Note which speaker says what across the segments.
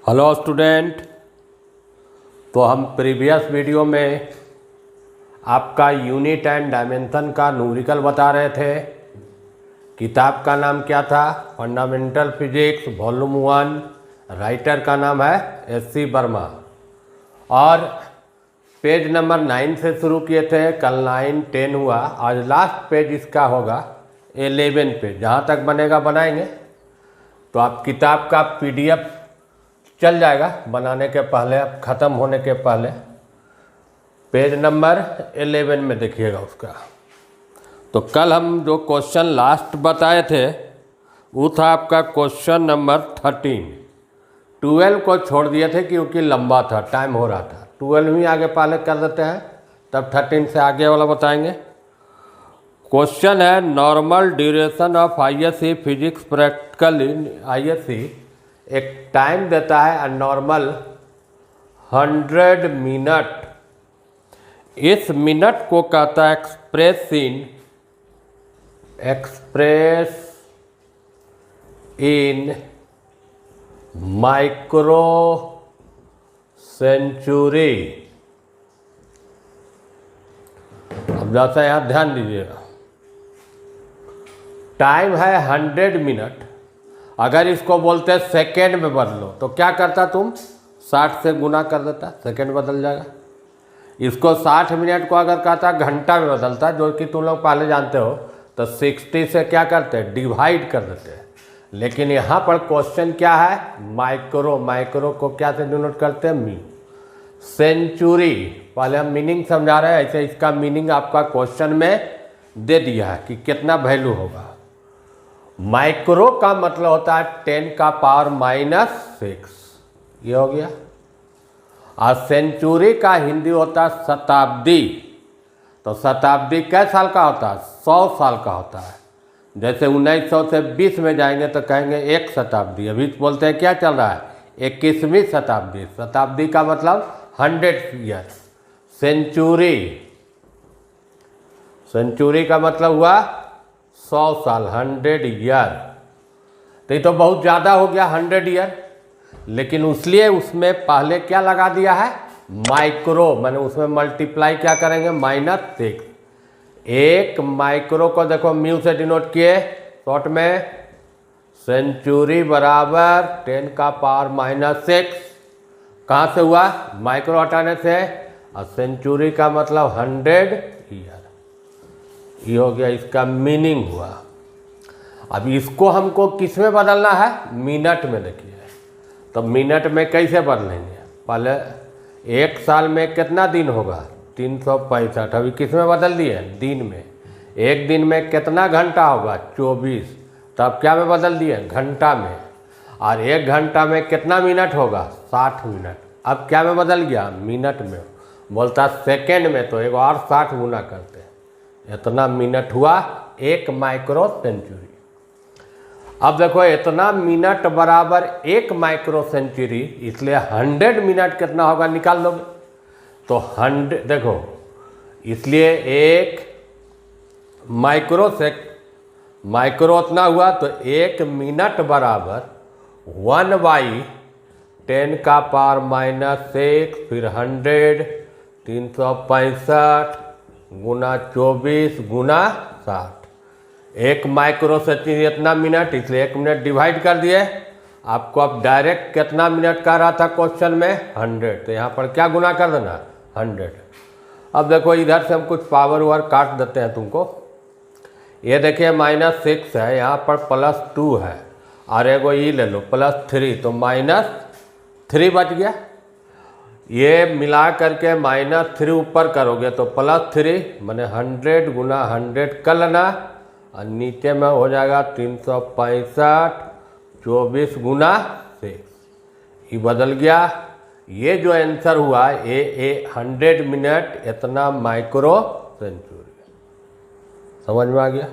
Speaker 1: Hello student. तो हम previous video में आपका यूनिट एंड डायमेंशन का न्यूमेरिकल बता रहे थे। किताब का नाम क्या था? Fundamental physics volume 1। राइटर का नाम है एस.सी. वर्मा। और पेज नंबर 9 से शुरू किए थे। कल 9, 10 हुआ। आज लास्ट पेज इसका होगा 11 पेज। जहाँ तक बनेगा बनाएंगे। तो आप किताब का PDF चल जाएगा बनाने के पहले, अब ख़त्म होने के पहले पेज नंबर 11 में देखिएगा उसका। तो कल हम जो क्वेश्चन लास्ट बताए थे वो था आपका क्वेश्चन नंबर 13। 12 को छोड़ दिए थे क्योंकि लंबा था, टाइम हो रहा था। 12 ही आगे पहले कर देते हैं, तब 13 से आगे वाला बताएंगे। क्वेश्चन है normal duration of ISC physics practical in ISC एक टाइम देता है नॉर्मल 100 मिनट। इस मिनट को कहता है एक्सप्रेस इन माइक्रो सेंचुरी। अब जैसा यहाँ ध्यान दीजिएगा, टाइम है 100 मिनट। अगर इसको बोलते सेकेंड में बदलो तो क्या करता तुम? 60 से गुना कर देता, सेकेंड बदल जाएगा। इसको 60 मिनट को अगर कहता घंटा में बदलता, जो कि तुम लोग पहले जानते हो, तो 60 से क्या करते? डिवाइड कर देते। लेकिन यहाँ पर क्वेश्चन क्या है? माइक्रो। माइक्रो को क्या से डिनोट करते हैं? मी। सेंचुरी, पहले हम मीनिंग समझा रहे हैं, ऐसे इसका मीनिंग आपका क्वेश्चन में दे दिया है कि कितना वैल्यू होगा। माइक्रो का मतलब होता है 10 का पावर -6, ये हो गया। और सेंचुरी का हिंदी होता है शताब्दी। तो शताब्दी कै साल का होता है? 100 साल का होता है। जैसे 1900 से 20 में जाएंगे तो कहेंगे एक शताब्दी। अभी बोलते हैं क्या चल रहा है? 21वीं शताब्दी। शताब्दी का मतलब 100 ईयर। सेंचुरी का मतलब हुआ 100 साल, 100 ईयर। तो ये तो बहुत ज़्यादा हो गया 100 ईयर। लेकिन इसलिए उसमें पहले क्या लगा दिया है? माइक्रो। मैंने उसमें मल्टीप्लाई क्या करेंगे? -6। एक माइक्रो को देखो म्यू से डिनोट किए शॉर्ट में। सेंचुरी बराबर 10 का पावर -6। कहाँ से हुआ? माइक्रो हटाने से। और सेंचुरी का मतलब 100 ईयर। ये हो गया, इसका मीनिंग हुआ। अब इसको हमको किस में बदलना है? मिनट में। देखिए तो मिनट में कैसे बदलेंगे? पहले एक साल में कितना दिन होगा? 365। अभी किस में बदल दिए? दिन में। एक दिन में कितना घंटा होगा? 24। तब क्या में बदल दिए? घंटा में। और एक घंटा में कितना मिनट होगा? 60 मिनट। अब क्या में बदल गया? मिनट में। बोलता सेकेंड में, तो एक और 60 गुना करते हैं। इतना मिनट हुआ एक माइक्रो सेंचुरी। अब देखो इतना मिनट बराबर एक माइक्रो सेंचुरी, इसलिए 100 मिनट कितना होगा निकाल लोगे तो 100। देखो इसलिए एक माइक्रो उतना हुआ, तो एक मिनट बराबर 1/10 का पावर -6, फिर 100, 365 गुना 24 गुना 60। एक माइक्रो सेंचुरी इतना मिनट, इसलिए 1 मिनट डिवाइड कर दिए। आपको अब डायरेक्ट कितना मिनट का रहा था क्वेश्चन में? 100। तो यहाँ पर क्या गुना कर देना? 100। अब देखो इधर से हम कुछ पावर वावर काट देते हैं तुमको। ये देखिए -6 है, यहाँ पर +2 है, और एगो ये ले लो +3, तो -3 बच गया। ये मिला करके -3 ऊपर करोगे तो +3, मैंने 100 गुना 100 कर लेना। और नीचे में हो जाएगा 365, 24 गुना 6। ये बदल गया। ये जो आंसर हुआ ये 100 मिनट इतना माइक्रो सेंचुरी। समझ में आ गया?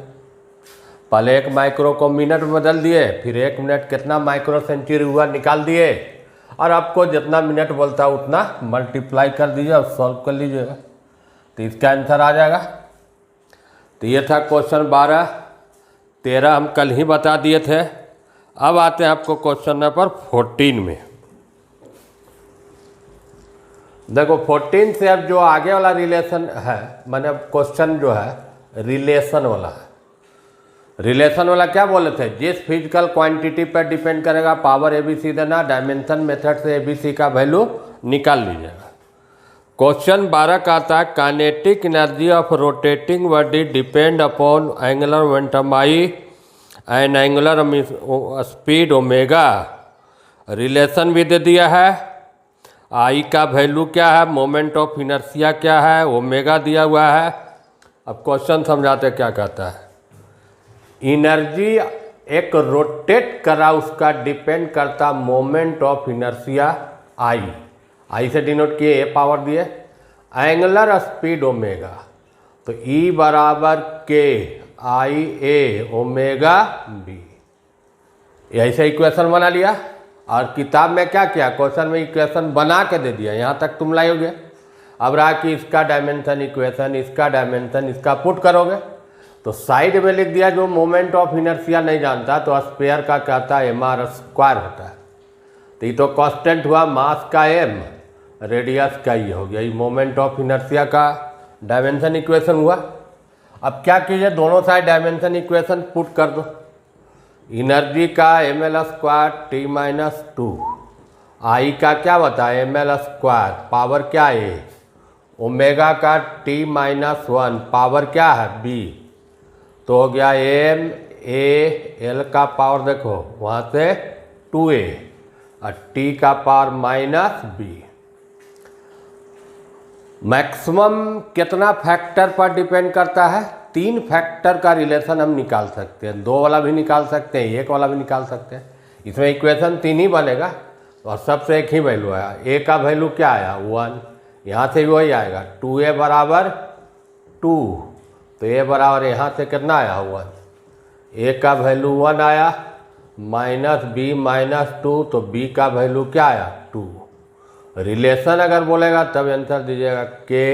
Speaker 1: पहले एक माइक्रो को मिनट में बदल दिए, फिर 1 मिनट कितना माइक्रो सेंचुरी हुआ निकाल दिए। और आपको जितना मिनट बोलता है उतना मल्टीप्लाई कर दीजिए और सॉल्व कर लीजिएगा, तो इसका आंसर आ जाएगा। तो ये था क्वेश्चन 12। 13 हम कल ही बता दिए थे। अब आते हैं आपको क्वेश्चन नंबर 14 में। देखो 14 से अब जो आगे वाला रिलेशन है, मैंने क्वेश्चन जो है रिलेशन वाला है। रिलेशन वाला क्या बोले थे, जिस फिजिकल क्वांटिटी पर डिपेंड करेगा पावर एबीसी देना, डायमेंशन मेथड से एबीसी का वैल्यू निकाल लीजिएगा। क्वेश्चन 12 का आता है kinetic energy of rotating body depend upon angular momentum I and angular speed omega. Relation भी दे दिया है, आई का वैल्यू क्या है, मोमेंट ऑफ इनर्शिया क्या है, ओमेगा दिया हुआ है। अब क्वेश्चन समझाते क्या कहता है। इनर्जी एक रोटेट करा उसका डिपेंड करता मोमेंट ऑफ इनर्शिया आई से डिनोट किए, ए पावर दिए, एंगुलर स्पीड ओमेगा, तो ई बराबर के आई ए ओमेगा बी। ऐसे इक्वेशन बना लिया और किताब में क्या किया, क्वेश्चन में इक्वेशन बना के दे दिया, यहाँ तक तुम लाओगे। अब रहा कि इसका डायमेंशन इक्वेशन, इसका डायमेंशन, इसका पुट करोगे तो साइड में लिख दिया जो मोमेंट ऑफ इनर्शिया नहीं जानता तो स्पेयर का कहता है mr स्क्वायर होता है। तो ये तो कांस्टेंट हुआ, मास का m, रेडियस का ये हो गया, ये मोमेंट ऑफ इनर्शिया का डायमेंशन इक्वेशन हुआ। अब क्या कीजिए, दोनों साइड डायमेंशन इक्वेशन पुट कर दो। एनर्जी का ml स्क्वायर टी माइनस 2, आई का क्या बताया ml स्क्वायर, पावर क्या है, ओमेगा का टी माइनस 1, पावर क्या है b, तो हो गया एम ए एल का पावर देखो वहाँ से 2a और टी का पावर माइनस b। मैक्सिमम कितना फैक्टर पर डिपेंड करता है, 3 फैक्टर का रिलेशन हम निकाल सकते हैं, 2 वाला भी निकाल सकते हैं, 1 वाला भी निकाल सकते हैं। इसमें इक्वेशन 3 ही बनेगा और सबसे एक ही वैल्यू आया। ए का वैल्यू क्या आया 1, यहाँ से भी वही आएगा 2a बराबर 2, तो ए बराबर यहाँ से कितना आया 1, ए का वैल्यू 1 आया, माइनस बी माइनस 2, तो बी का वैल्यू क्या आया 2। रिलेशन अगर बोलेगा तब आंसर दीजिएगा के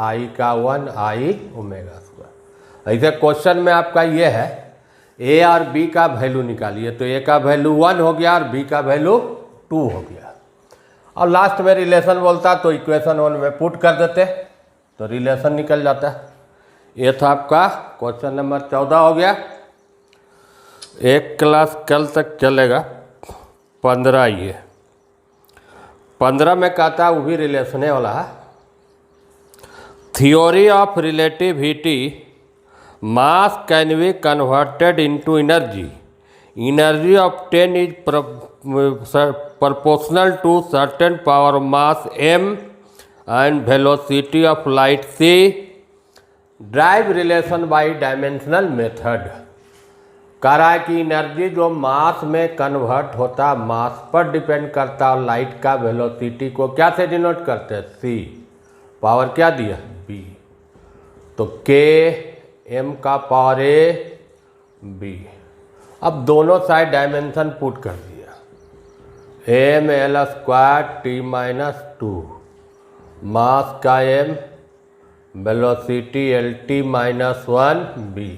Speaker 1: आई का 1 आई ओमेगा स्क्वायर। ऐसे क्वेश्चन में आपका ये है ए और बी का वैल्यू निकालिए, तो ए का वैल्यू 1 हो गया और बी का वैल्यू 2 हो गया। और लास्ट में रिलेशन बोलता तो इक्वेशन 1 में पुट कर देते तो रिलेशन निकल जाता है। ये था आपका क्वेश्चन नंबर 14 हो गया। एक क्लास कल तक चलेगा 15, ये 15 में कहता है वो भी रिलेशने वाला है। Theory of relativity, mass can be converted into energy, energy obtain is proportional to certain power mass m and velocity of light c. Drive relation by dimensional method. कह रहा है कि एनर्जी जो मास में कन्वर्ट होता है मास पर डिपेंड करता है, लाइट का वेलोसिटी को क्या से डिनोट करते हैं c, पावर क्या दिया b, तो k m का पावर a b। अब दोनों साइड डायमेंशन पुट कर दिया, M L square T minus 2, mass का m, velocity L T minus 1 B,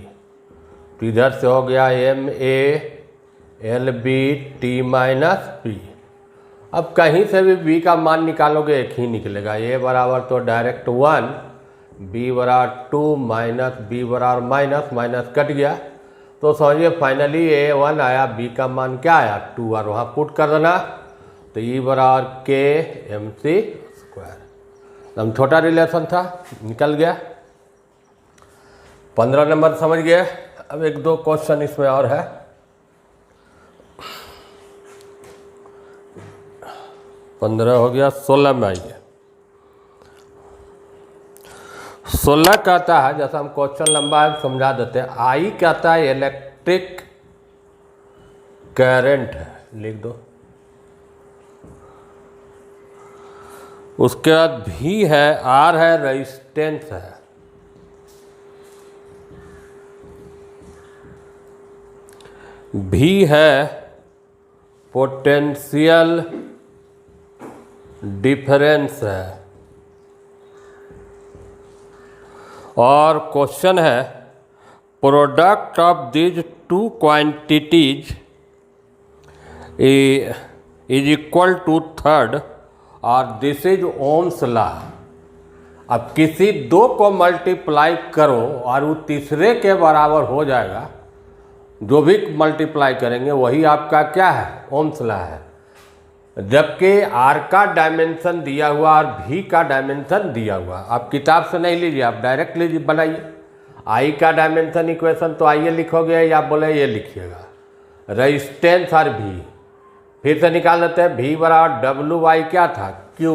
Speaker 1: तो इधर से हो गया M A L B T minus B. अब कहीं से भी b का मान निकालोगे एक ही निकलेगा, a बराबर तो डायरेक्ट 1, b बराबर 2 माइनस b बराबर माइनस, माइनस कट गया तो समझिए फाइनली a1 आया, b का मान क्या आया 2 और वहाँ पुट कर देना, तो e बराबर के एम सी स्क्वायर। हम छोटा रिलेशन था निकल गया। 15 नंबर समझ गए। अब 1-2 क्वेश्चन इसमें और है। पंद्रह हो गया, 16 में आइए। 16 कहता है, जैसा हम क्वेश्चन लंबा है समझा देते हैं, आई कहता है इलेक्ट्रिक करंट है, लिख दो। उसके बाद भी है, आर है, रेजिस्टेंस है, भी है पोटेंशियल डिफरेंस है, और क्वेश्चन है product of these 2 quantities is equal to third और दिस इज ओम्स लॉ। अब किसी दो को मल्टीप्लाई करो और वो तीसरे के बराबर हो जाएगा, जो भी मल्टीप्लाई करेंगे वही आपका क्या है, ओम्स लॉ है। जबकि आर का डायमेंशन दिया हुआ और भी का डायमेंशन दिया हुआ, आप किताब से नहीं लीजिए, आप डायरेक्ट लीजिए, बनाइए। आई का डायमेंशन इक्वेशन तो आइए लिखोगे या बोले ये लिखिएगा, रेजिस्टेंस और भी फिर से निकाल लेते हैं। भी बराबर डब्लू वाई क्या था, क्यू,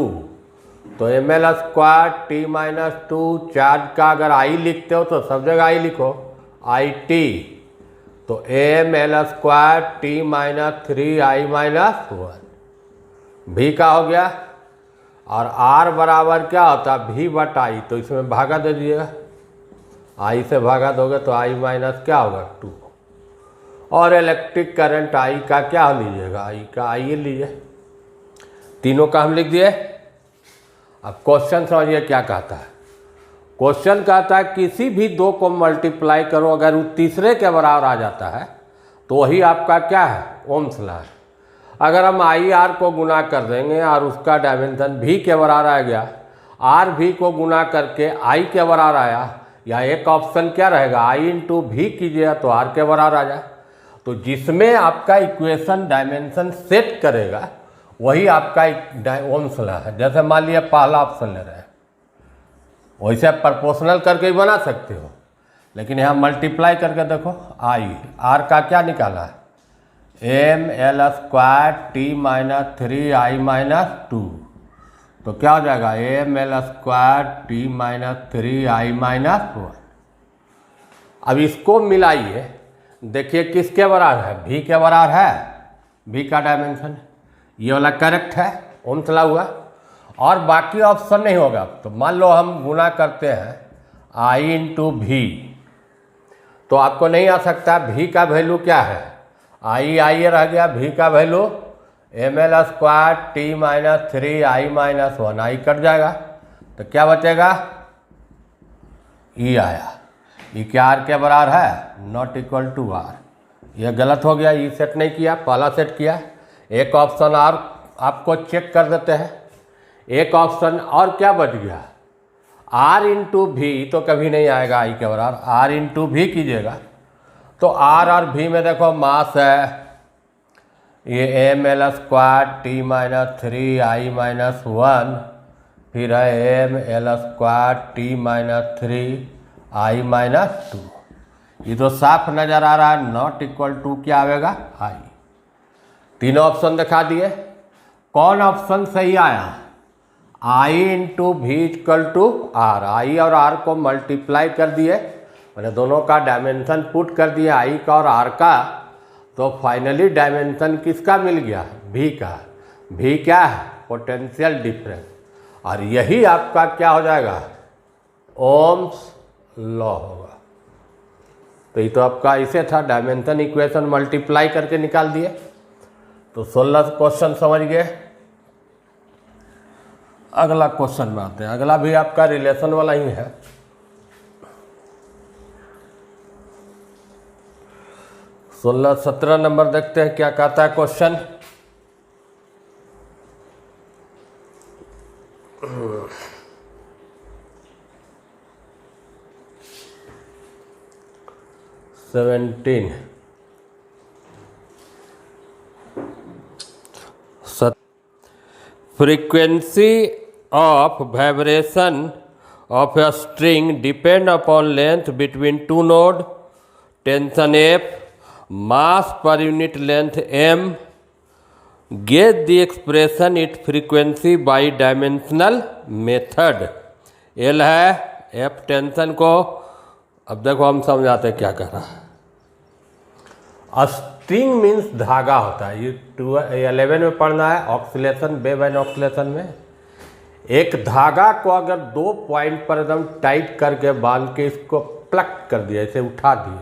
Speaker 1: तो M L square T minus 2, charge का अगर आई लिखते हो तो सब जगह आई लिखो, आई टी, तो M L square T minus 3 I minus 1, भी का हो गया। और आर बराबर क्या होता है, भी बट आई, तो इसमें भागा दे दीजिएगा, आई से भागा दोगे तो आई माइनस क्या होगा 2। और इलेक्ट्रिक करंट आई का क्या लीजिएगा, आई का आई लीजिए, तीनों का हम लिख दिए। अब क्वेश्चन समझिए क्या कहता है। क्वेश्चन कहता है किसी भी दो को मल्टीप्लाई करो, अगर वो तीसरे के बराबर आ जाता है तो वही आपका क्या है, ओम्स लॉ है। अगर हम आई आर को गुना कर देंगे और उसका डायमेंशन भी के बराबर आ गया, आर भी को गुना करके आई के बराबर आया, या एक ऑप्शन क्या रहेगा, आई इंटू भी कीजिएगा तो आर के बराबर आ जाए। तो जिसमें आपका इक्वेशन डायमेंशन सेट करेगा वही आपका ओम्स लॉ है। जैसे मान लिया पहला ऑप्शन ले रहे हैं, वैसे आप प्रोपोर्शनल करके ही बना सकते हो, लेकिन यहाँ मल्टीप्लाई करके देखो, आई आर का क्या निकाला है, M L square T minus 3 I minus 2, तो क्या हो जाएगा, M L square T minus 3 I minus 1। अब इसको मिलाइए, देखिए किसके बराबर है, भी के बराबर है, भी का डायमेंशन, ये वाला करेक्ट है, ओम्स लॉ हुआ। और बाकी ऑप्शन नहीं होगा। तो मान लो हम गुना करते हैं आई इंटू भी, तो आपको नहीं आ सकता, भी का वैल्यू क्या है, आई आई रह गया, भी का value M L square T minus 3 I minus 1, I cut जाएगा, तो क्या बचेगा, ई आया। ई क्या आर के बराबर है, नॉट इक्वल टू आर। यह गलत हो गया, ई सेट नहीं किया, पहला सेट किया। एक ऑप्शन और आपको चेक कर देते हैं, एक ऑप्शन और क्या बच गया, आर इंटू भी तो कभी नहीं आएगा आई के बराबर, आर इंटू भी कीजिएगा तो आर और भी में देखो मास है, ये M L square T minus 3 I minus 1, फिर है M L square T minus 3 I minus 2। ये तो साफ नज़र आ रहा है, नॉट इक्वल टू क्या आएगा, आई। तीनों ऑप्शन दिखा दिए, कौन ऑप्शन सही आया, आई इंटू भी इक्वल टू आर, आई और आर को मल्टीप्लाई कर दिए, मैंने दोनों का डायमेंशन पुट कर दिया, आई का और आर का, तो फाइनली डायमेंशन किसका मिल गया, भी का। भी क्या है, पोटेंशियल डिफरेंस, और यही आपका क्या हो जाएगा, ओम्स लॉ होगा। तो ये तो आपका इसे था, डायमेंशन इक्वेशन मल्टीप्लाई करके निकाल दिए। तो 16 क्वेश्चन समझ गए। अगला क्वेश्चन में आते हैं, अगला भी आपका रिलेशन वाला ही है। सोलह 17 नंबर देखते हैं क्या कहता है question. Frequency of vibration of a string depend upon length between two nodes, tension F, mass per unit length m. Get the expression its frequency by dimensional method. L है, F tension को, अब देखो हम समझाते हैं क्या कर रहा है। स्ट्रिंग मीन्स धागा होता है, ये 11 में पढ़ना है, ऑक्सीलेशन, वेव एंड ऑक्सीलेशन में। एक धागा को अगर 2 पॉइंट पर एकदम टाइट करके बांध के इसको प्लक कर दिया, इसे उठा दिए,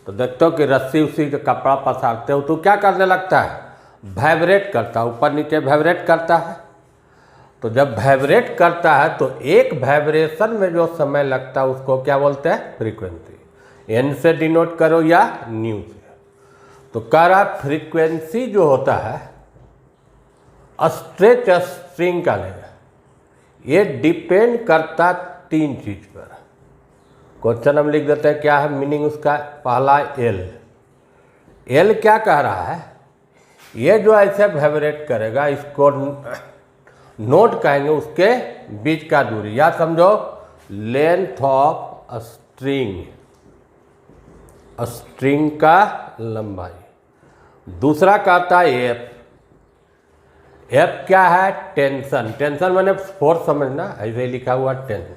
Speaker 1: तो देखते हो कि रस्सी उसी का कपड़ा पसारते हो तो क्या करने लगता है, वाइब्रेट करता है, ऊपर नीचे वाइब्रेट करता है। तो जब वाइब्रेट करता है तो एक वाइब्रेशन में जो समय लगता है उसको क्या बोलते हैं, फ्रीक्वेंसी। एन से डिनोट करो या न्यू से। तो कह रहा फ्रीक्वेंसी जो होता है स्ट्रेच स्ट्रिंग का लेगा। ये डिपेंड करता 3 चीज़ पर। क्वेश्चन हम लिख देते हैं, क्या है मीनिंग उसका। पहला एल क्या कह रहा है, ये जो ऐसे वाइब्रेट करेगा इसको नोड कहेंगे, उसके बीच का दूरी, या समझो लेंथ ऑफ स्ट्रिंग का लंबाई। दूसरा कहता है एफ क्या है, टेंशन मैंने फोर्स समझना, ऐसे ही लिखा हुआ टेंशन,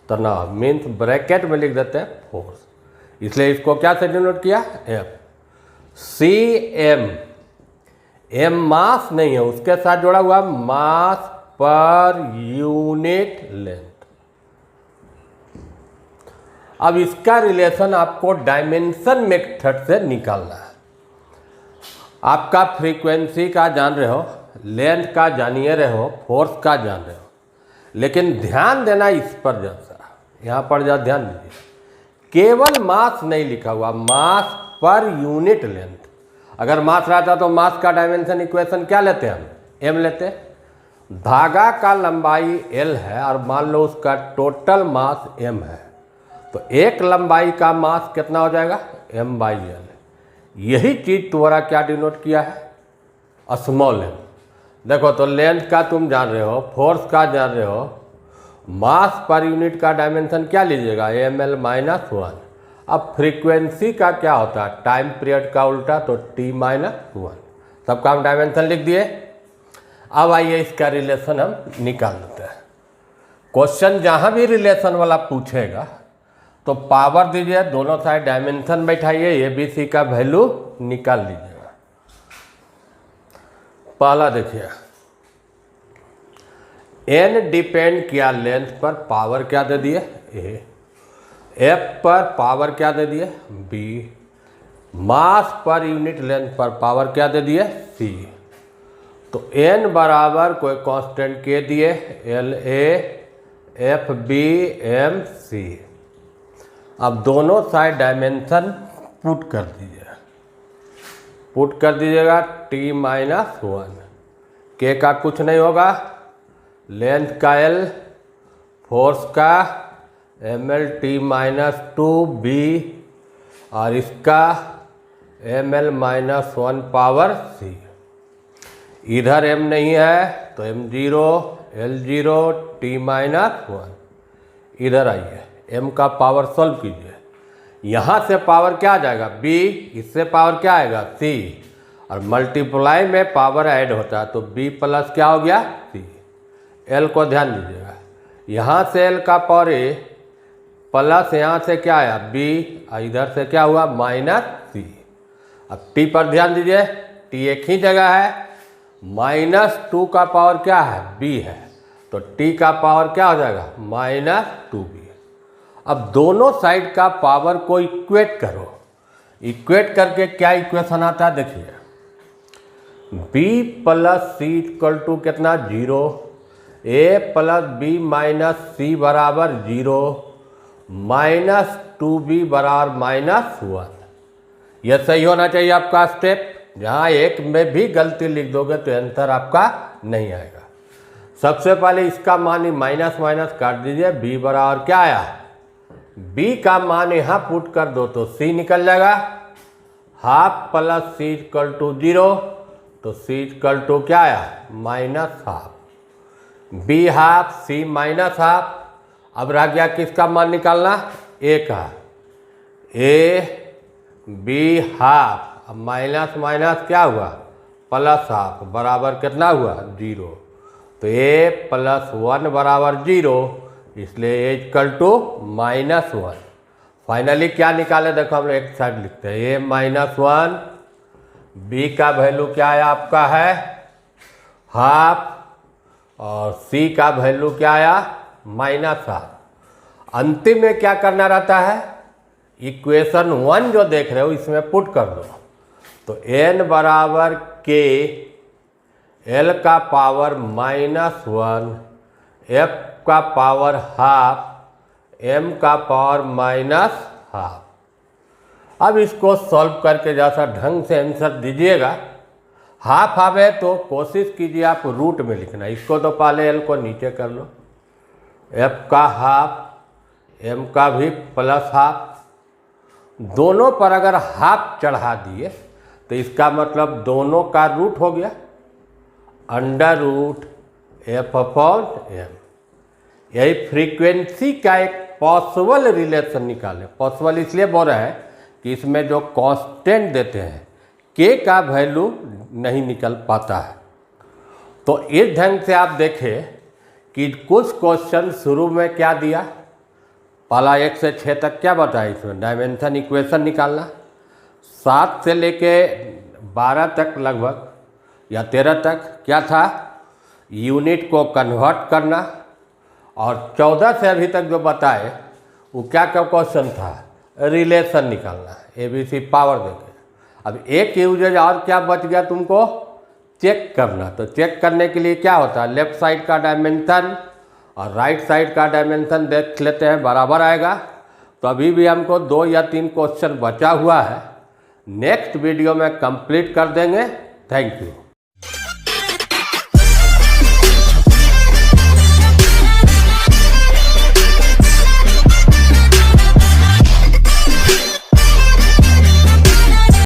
Speaker 1: तनाव मीन्स ब्रैकेट में लिख देते हैं फोर्स, इसलिए इसको क्या से डिनोट किया, एफ। सी एम मास नहीं है, उसके साथ जोड़ा हुआ मास पर यूनिट लेंथ। अब इसका रिलेशन आपको डायमेंशन मेथड से निकालना है। आपका फ्रीक्वेंसी का जान रहे हो, लेंथ का जानिए रहे हो, फोर्स का जान रहे हो, लेकिन ध्यान देना इस पर जैसा, यहाँ पर जा ध्यान दीजिए, केवल मास नहीं लिखा हुआ, मास पर यूनिट लेंथ। अगर मास रहता तो मास का डायमेंशन इक्वेशन क्या लेते हैं हम, एम लेते। धागा का लंबाई एल है और मान लो उसका टोटल मास एम है, तो एक लंबाई का मास कितना हो जाएगा, एम बाई एल। यही चीज तुम्हारा क्या डिनोट किया है, स्मॉल एम। देखो तो लेंथ का तुम जान रहे हो, फोर्स का जान रहे हो, मास पर यूनिट का डायमेंशन क्या लीजिएगा, एम एल माइनस 1। अब फ्रीक्वेंसी का क्या होता है, टाइम पीरियड का उल्टा, तो टी माइनस 1। सबका हम डायमेंशन लिख दिए। अब आइए इसका रिलेशन हम निकाल देते हैं। क्वेश्चन जहाँ भी रिलेशन वाला पूछेगा तो पावर दीजिए, दोनों साइड डायमेंशन बैठाइए, ए बी सी का वैल्यू निकाल लीजिएगा। पहला देखिए, एन डिपेंड किया लेंथ पर, पावर क्या दे दिए ए, एफ पर पावर क्या दे दिए बी, मास पर यूनिट लेंथ पर पावर क्या दे दिए सी। तो एन बराबर कोई कांस्टेंट के दिए, L A F B M C. अब दोनों साइड डायमेंशन पुट कर दीजिएगा, टी माइनस 1, के का कुछ नहीं होगा, लेंथ का एल, फोर्स का M L T minus 2 B, और इसका M L minus 1 power C. इधर एम नहीं है तो M zero L zero T minus 1। इधर आइए, एम का पावर सॉल्व कीजिए, यहाँ से पावर क्या आ जाएगा बी, इससे पावर क्या आएगा सी, और मल्टीप्लाई में पावर ऐड होता है तो बी प्लस क्या हो गया सी। एल को ध्यान दीजिएगा, यहाँ से एल का पावर ए प्लस यहाँ से क्या आया बी, इधर से क्या हुआ माइनस सी। अब टी पर ध्यान दीजिए, टी एक ही जगह है, -2 का पावर क्या है बी है, तो टी का पावर क्या हो जाएगा -2b। अब दोनों साइड का पावर को इक्वेट करो, इक्वेट करके क्या इक्वेशन आता है देखिए, B plus C equal to कितना 0, A plus B minus C बराबर 0, -2b बराबर -1। यह सही होना चाहिए आपका स्टेप। जहाँ एक में भी गलती लिख दोगे तो आंसर आपका नहीं आएगा। सबसे पहले इसका मान ही माइनस माइनस काट दीजिए, b बराबर क्या आया, b का मान यहाँ पुट कर दो तो c निकल जाएगा, half plus C equal to 0, तो c इक्वल टू क्या आया -half, b half c minus half. अब रह गया किसका मान निकालना, a का, a b हाफ, अब माइनस माइनस क्या हुआ प्लस हाफ, बराबर कितना हुआ 0, तो a प्लस 1 बराबर 0, इसलिए a इक्वल टू -1। फाइनली क्या निकाले देखो, हम लोग एक साइड लिखते हैं, a -1, b का वैल्यू क्या आया आपका है हाफ, और c का वैल्यू क्या आया -हाफ। अंतिम में क्या करना रहता है, इक्वेशन 1 जो देख रहे हो इसमें पुट कर दो, तो n बराबर k, l का पावर -1, f का पावर हाफ, m का पावर -हाफ। अब इसको सॉल्व करके जैसा ढंग से आंसर दीजिएगा हाफ आवे तो कोशिश कीजिए आप रूट में लिखना। इसको तो पहले एल को नीचे कर लो, एफ का हाफ, एम का भी प्लस हाफ, दोनों पर अगर हाफ चढ़ा दिए तो इसका मतलब दोनों का रूट हो गया, under root F upon M. यही फ्रीक्वेंसी का एक पॉसिबल रिलेशन निकाले। पॉसिबल इसलिए बोल रहे हैं कि इसमें जो कांस्टेंट देते हैं के का वैल्यू नहीं निकल पाता है। तो इस ढंग से आप देखें कि कुछ क्वेश्चन शुरू में क्या दिया, पहला 1 से 6 तक क्या बताया, इसमें डायमेंशन इक्वेशन निकालना, 7 से लेके 12 तक लगभग या 13 तक क्या था, यूनिट को कन्वर्ट करना, और 14 से अभी तक जो बताए वो क्या क्या क्वेश्चन था, रिलेशन निकालना, ABC पावर देके। अब एक यूजेज और क्या बच गया तुमको, चेक करना। तो चेक करने के लिए क्या होता है, लेफ्ट साइड का डायमेंशन और राइट साइड का डायमेंशन देख लेते हैं, बराबर आएगा। तो अभी भी हमको 2 या 3 क्वेश्चन बचा हुआ है, नेक्स्ट वीडियो में कंप्लीट कर देंगे। Thank you.